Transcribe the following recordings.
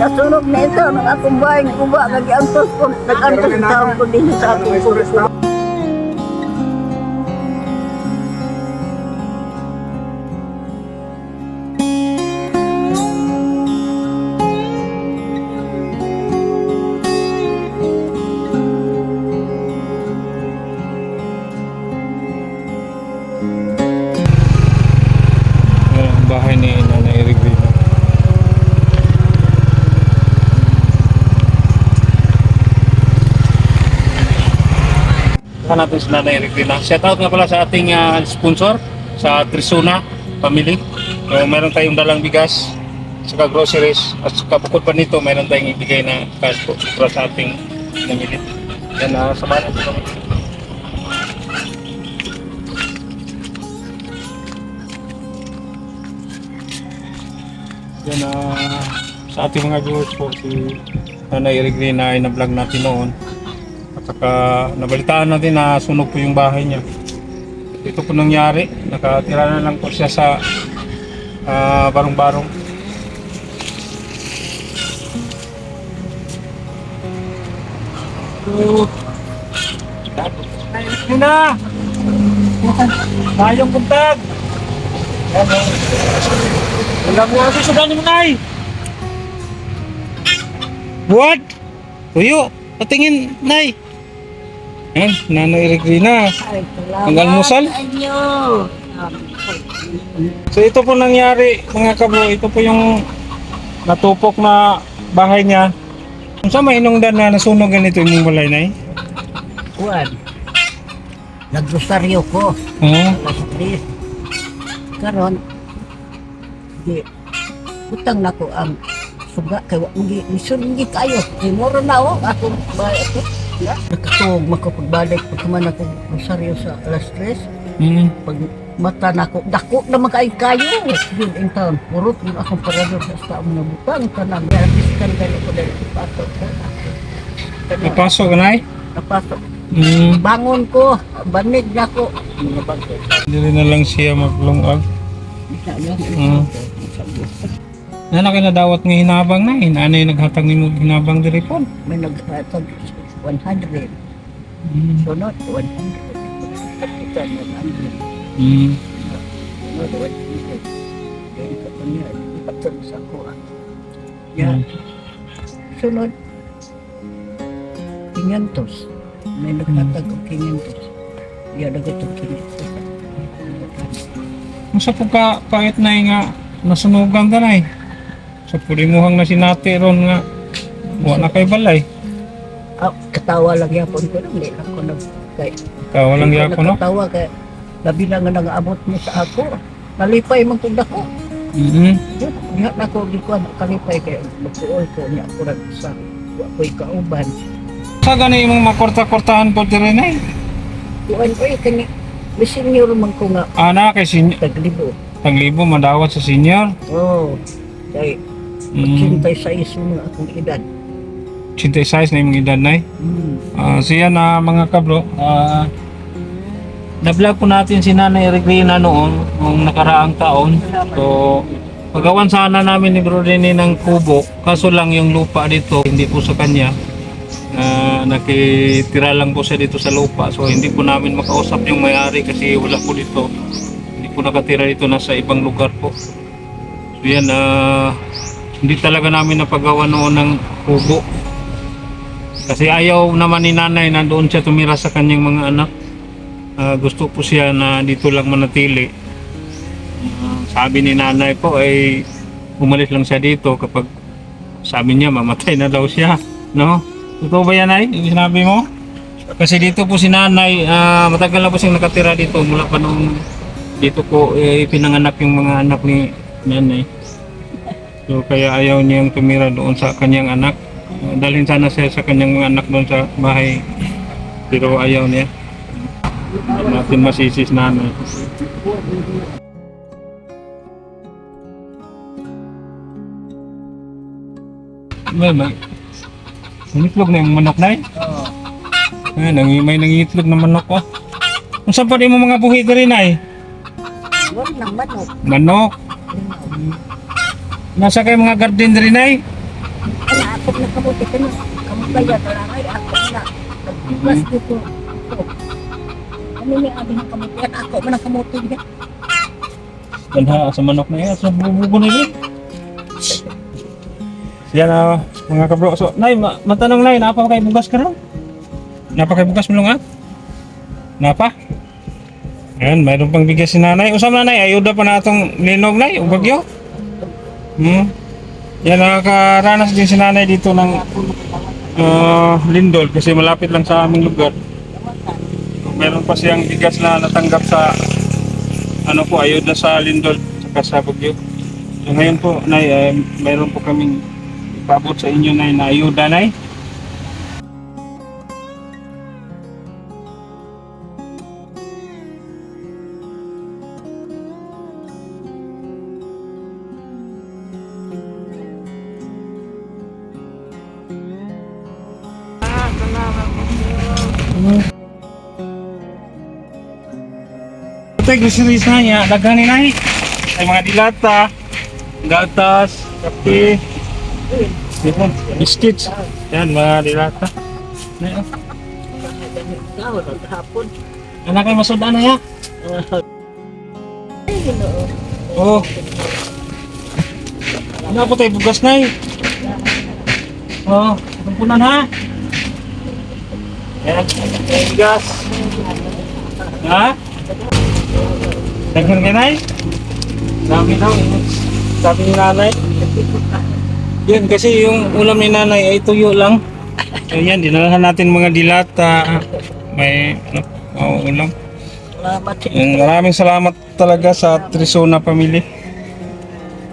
Nasunog na ito ng akong bahay ng uba. Nag-antos ko. Nag-antos taon ko din sa akong kubo. Ang bahay ni Nanay Regrina. Natin si Nanay Regrina. Shout out nga pala sa ating sponsor sa Trisuna Family. So, meron tayong dalang bigas, saka groceries, at saka bukod pa nito, meron tayong ibigay na cash po para sa ating namili. Yan, samahan natin kami. Yan, sa ating mga viewers po, si Nanay Regrina ay na-vlog natin noon. At saka nabalitaan natin na sunog po yung bahay niya. Ito po nangyari, nakatira na lang po siya sa barong-barong. Ayun na! Mayong buntag! Hanggang mo kasi sudan mo, Nay! What? Tuyo! Patingin, Nay! Yan, Nanay Regrina. Ay, Ang almusal? Inyo. So ito po nangyari mga kabro, ito po yung natupok na bahay niya. Kung saan mainungdan na nasunog ganito yung balay, Nay? Kuwan. Nagrosaryo ko. Oo. Alas 3. Karon, di, utang na ko ang suga kay misungi kayo. Di moro na ako bayad ko. Nakatuog makapagbalik pagkaman ako rosaryo sa alas 3. Pag mata na ako, dako naman kayo. Yun in town. Purot yun akong parador sa taong nabutang. Kanang yardiskan kayo ko dahil ipasok ko. Napasok ka, Nay? Napasok. Hmm. Bangon ko, banig na ko. Hindi na lang siya maglungag. Nana kayo nadawat ng hinabang na, anay naghatag ni mo hinabang diri po. May naghatag 100. Sunod, 100. Kapitan, 100. Sunod, 100. Then, kapanya, ipatag sa ko. Yan. Sunod, 500. May naghatag ko 500. Yan, nagatag 500. Kung sa pagkapait na nga nasunugan ka na sa pulimuhang na sinati ron nga wala na kay balay. Katawa lang yapon ko nang hindi lang ko nagkay. Katawa lang yapon, no? Katawa kay labi na nga nag-aabot mo sa ako. Nalipay man kung dako. Diha na ko di ko kalipay kay magtuol ko niya ako rin sa ako'y kauban. Sa gani imong makorta-kortahan po diri na Kuan ko kani senior man ko nga ana kay senior taglibo. taglibo madawat sa senior. Oh. Kay 86 mo akong edad. 86 na imong edad, Nay. Siya na mga kabro, na-vlog po natin si Nanay Regrina noon, nung nakaraang taon. So, pagawan sana namin ni Bro Rene ng kubo, kaso lang yung lupa dito, hindi po sa kanya. Nakitira lang po siya dito sa lupa, so hindi po namin makausap yung may-ari kasi wala po dito. Hindi po nakatira dito, nasa ibang lugar po. So yan, hindi talaga namin napagawa noon ng kubo. Kasi ayaw naman ni Nanay na doon siya tumira sa kanyang mga anak. Gusto po siya na dito lang manatili. Sabi ni Nanay po ay umalis lang siya dito kapag sabi niya mamatay na daw siya, no? Totoo ba yan, Nay? Yung sinabi mo? Kasi dito po si Nanay, matagal na po siyang nakatira dito mula pa nung dito po pinanganak yung mga anak ni Nanay. So kaya ayaw niyang tumira doon sa kanyang anak. Dalhin sana siya sa kanyang mga anak doon sa bahay, pero ayaw niya. Natin masisis Nanay. Nangitlog na yung manok, Nay? Oo. May nangitlog na manok, oh. Kung saan pa rin mo mga buhi ka rin, Nay? Wala nang manok. Manok. Nasa kayo mga garden rin, Nay? Ano ako na kamuti ka na. Kamukaya talangay ako na. Nagbugas dito. Ano may abing ng kamuti? At ako man ang kamuti niya. Ganda sa manok na yan. Sa bubugo na yun. Yan mga kabro. So, Nay, matanong Nay, napa kay bugas ka ron? Napa kay bugas mo lang Napa? Ayan, mayroon pang bigas si nanay. Usam nanay, ayuda pa na itong linog Nay, o bagyo. Yan, nakakaranas din si nanay dito ng lindol kasi malapit lang sa aming lugar. Meron pa siyang bigas na natanggap sa ayuda sa lindol saka sa bagyo. So ngayon po, Nay, meron po kaming ipabot sa inyo Nay na ayuda Nay. Ito yung groceries na niya, daghan ni Nay. Ay mga dilata, gatas, kape, biscuits. Yan, mga dilata. Nay, Hapon. anak kayo masudan na ya. Oh. Ano po tayo bugas Nay? Oh, kumpunan ha. Yan, bugas. Ha? Daghan ka Nay? Dami daw. Sabi ni nanay. Yan kasi yung ulam ni nanay ay tuyo lang. So yan, dinalahan natin mga dilata. May ulam. Salamat. Maraming salamat talaga sa Trisona family.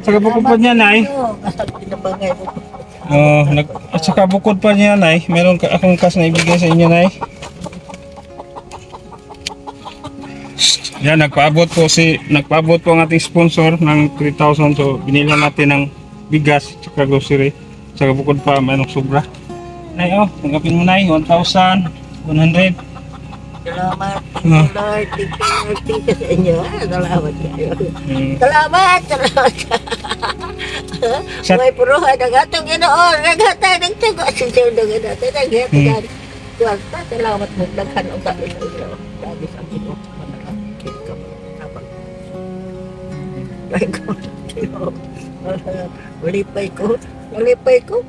Saka bukod pa niya Nay. Pinabangay mo. At saka bukod pa niya Nay, meron akong cash na ibigay sa inyo Nay. Yan, nagpaabot po ang ating sponsor ng 3,000. So binilhan natin ng bigas at grocery. Saka bukod pa mayroong sobra. Nay, tanggapin mo Nay, 1,100. Salamat. Lord, thank you sa inyo. Salamat kayo. Salamat. May puruhan ng atong Ginoo. Naghatay ng tigo. Susunod ng natin. Naghatay. Kwarta. Salamat mo. Naghan ang sabi sa inyo. Sabi sa Ginoo. Manakakit ka mo. Ay ko. Malipay ko. Malipay ko.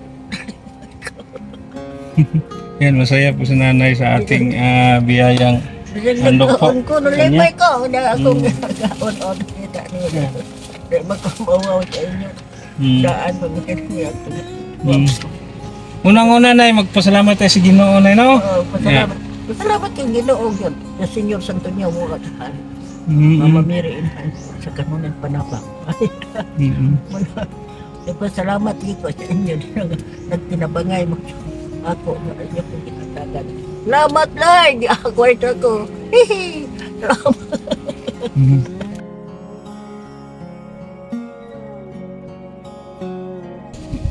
Yan, masaya po si nanay sa ating biyayang handog po. Ko, nalipay ko. Na akong gaon-on. Kita niya. Dahil magkamawaw sa inyo. Daan pagkakit niya ito. Unang-una Nay, magpasalamat tayo si Ginoo Nay, no? Pasalamat. Pasalamat kang Ginoo yun. Na Senyor Santo niya mo katahan. Mamamiriin sa kanunan panabang. Pasalamat ko sa inyo. Nagtinabangay mo ako na inyo kong kinatagan. Salamat Lord! Kwarta ko. Hihi! Salamat.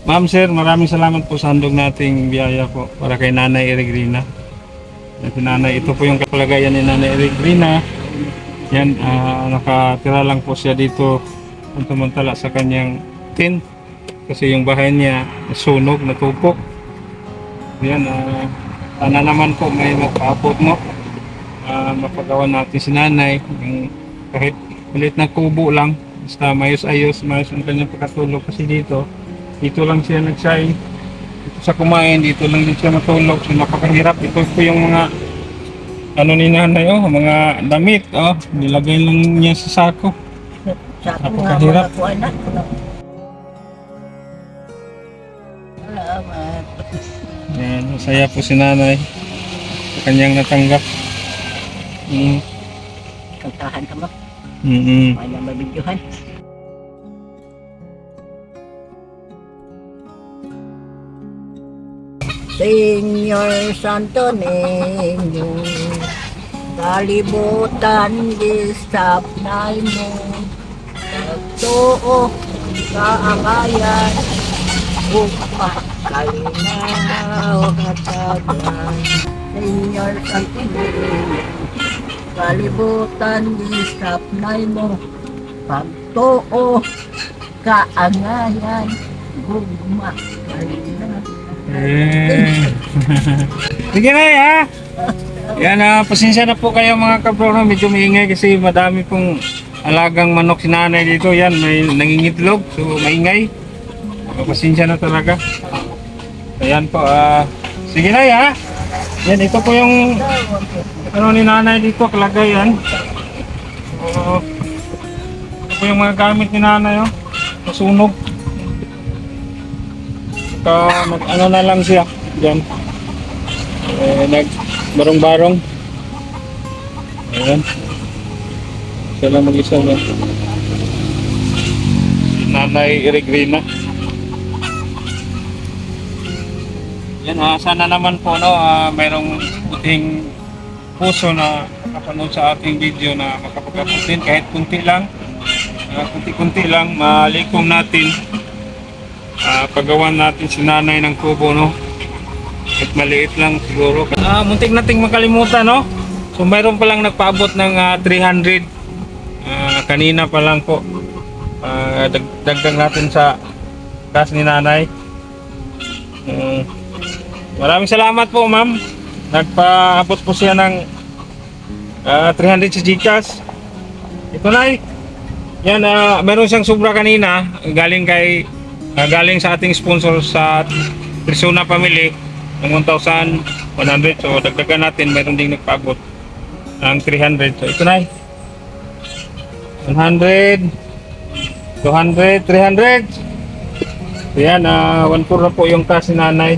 Ma'am sir, maraming salamat po sa handog nating biyaya po para kay Nanay Eregrina. At nanay, ito po yung kapalagayan ni Nanay Eregrina. Yan, nakatira lang po siya dito samantala sa kanyang tent kasi yung bahay niya nasunog, natupok. Yan, sana naman po may magpaabot mo. Mapagawa natin si nanay yung kahit ulit na kubo lang, basta mayos-ayos, mayos ang kanyang pagkatulog kasi dito lang siya nagsaing, dito sa kumain, dito lang din siya matulog. So napakahirap. Ito po yung mga ni nanay, mga damit, nilagay lang niya sa sako. Napakahirap. Salamat. Yan, masaya po si nanay sa kanyang natanggap. Kantahan ka ba? May mabidyohan. Senyor Santo Niño, kalibutan gisapnay mo, nagtuo kaangayan, upah kalinaw hatagan. Senyor Santo Niño, kalibutan gisapnay mo, pagtuo kaangayan, Guma. Sige na ha. Yan pasensya na po kayo mga kabro, no? Medyo maingay kasi madami pong alagang manok si nanay dito. Yan, may nangingitlog, so maingay. Pasensya na talaga. Ayan po, sige na ha. Yan, ito po yung ano ni nanay dito, kalagayan. So, ito po yung mga gamit ni nanay, oh. Nasunog. Ano na lang siya dyan, nagbarong-barong. Ayan, siya lang mag-isa niya, Nanay Iregrina. Yan, sana naman po no, mayroong puting puso na nakapanood sa ating video na makapag-upload din kahit kunti lang, kunti-kunti lang, malikom natin. Paggawan natin si nanay ng kubo, no? At maliit lang siguro. Muntik nating makalimutan, no? So mayroon pa lang nagpaabot ng 300 kanina pa lang po. Dagdag natin sa kas ni nanay. Maraming salamat po, ma'am. Nagpaabot po siya ng 300 sa GCash. Ito na yan, meron siyang sobra kanina galing sa ating sponsor sa Trisona Family ng 1,100. So dagdagan natin, mayroon ding nagpaabot ng 300. So ito na 100, 200, 300. So yan, 1/4 na po yung cash ni nanay.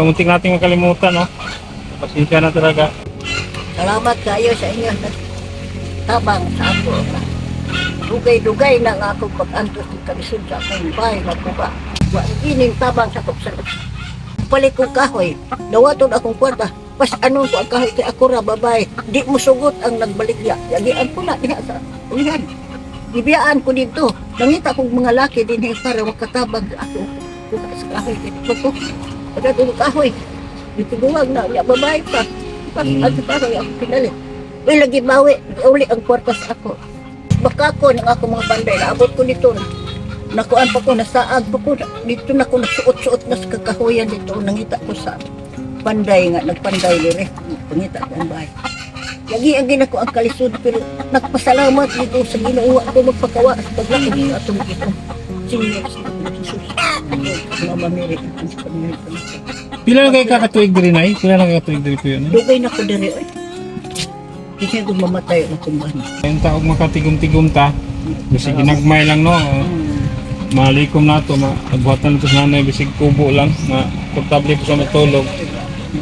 Muntik nating makalimutan, no? Pasensya na talaga. Salamat kayo sa inyo tabang sa ako. Dugay-dugay na nga akong pag-antos ng kalisod sa akong bahay na kuba. Ining tabang sa kupsan. Palit kong kahoy, dawaton akong kwarta. Pas anong ko ang kahoy kay ako ra babae. Di mo sugot ang nagbaligya. Yagian ko na diha sa ulihan. Gibiyaan ko dito. Nangita kong mga laki din para makatabag ako. Kuha sa kahoy. Ito pada itong kahoy. Dito duwag na. Ya babae pa. Pas ano kahoy ako pinalit. Uy, lagi bawi. Uli ang kwarta sa ako. Baka ko ng ako mga banday, naabot ko dito na. Nakuan pa ko, nasaag pa ko. Dito na ko nagsuot-suot na sa kakahuyan dito. Nangita ko sa panday nga, nagpanday dire. Pangita ko ang bahay. Lagi-agi na ko ang kalisod, pero nagpasalamat dito sa Ginoo ako magpakawa sa paglaki dito atong ito. Senior sa Jesus. Mama Mary, ang sa Panginoon. Pila na kayo kakatuig diri nay? Pila na kayo kakatuig diri po yun? Dugay na ko dire. Kasi kung mamatay ang kumbahan. Yung taog makatigom-tigom ta, kasi ginagmay lang, no? Malikom na ito, nagbuhatan ito sa nanay, bisig kubo lang, portable po sa matulog.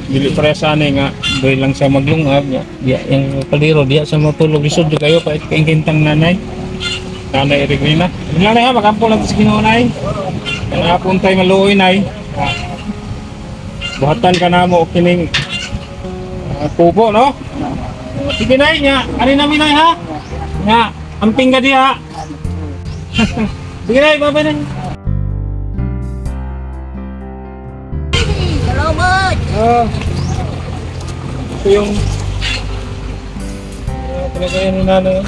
Dili para sa anay nga, doy lang siya maglungag. Yung kaliro, diya sa matulog, isod yung kayo, kahit kaingkintang nanay. Nanay Iregrina. Yun lang na ha, makampo lang ito sa Ginoo nay. Kaya puntay maluoy nay. Buhatan ka na mo, kining kubo, no? Sige na niya, ari namin na ha. Nga, amping ka diha. Sige na, baba na. Salamat! Ito yung pinagayan ni nanay.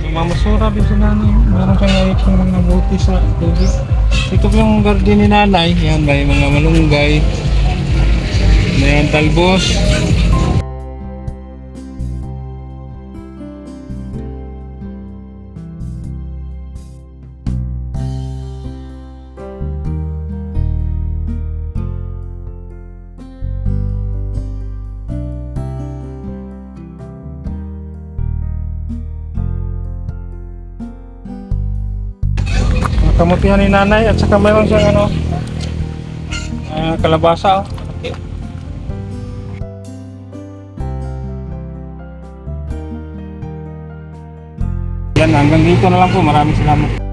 Yung mamasura din si nanay. Meron siyang naipong mga buti sa tubig. Ito po yung garden ni nanay. Yan, may mga malunggay. May talbos. Kamutihan ni nanay at saka mayroon siyang kalabasa. Yan, hanggang dito na lang po. Maraming salamat.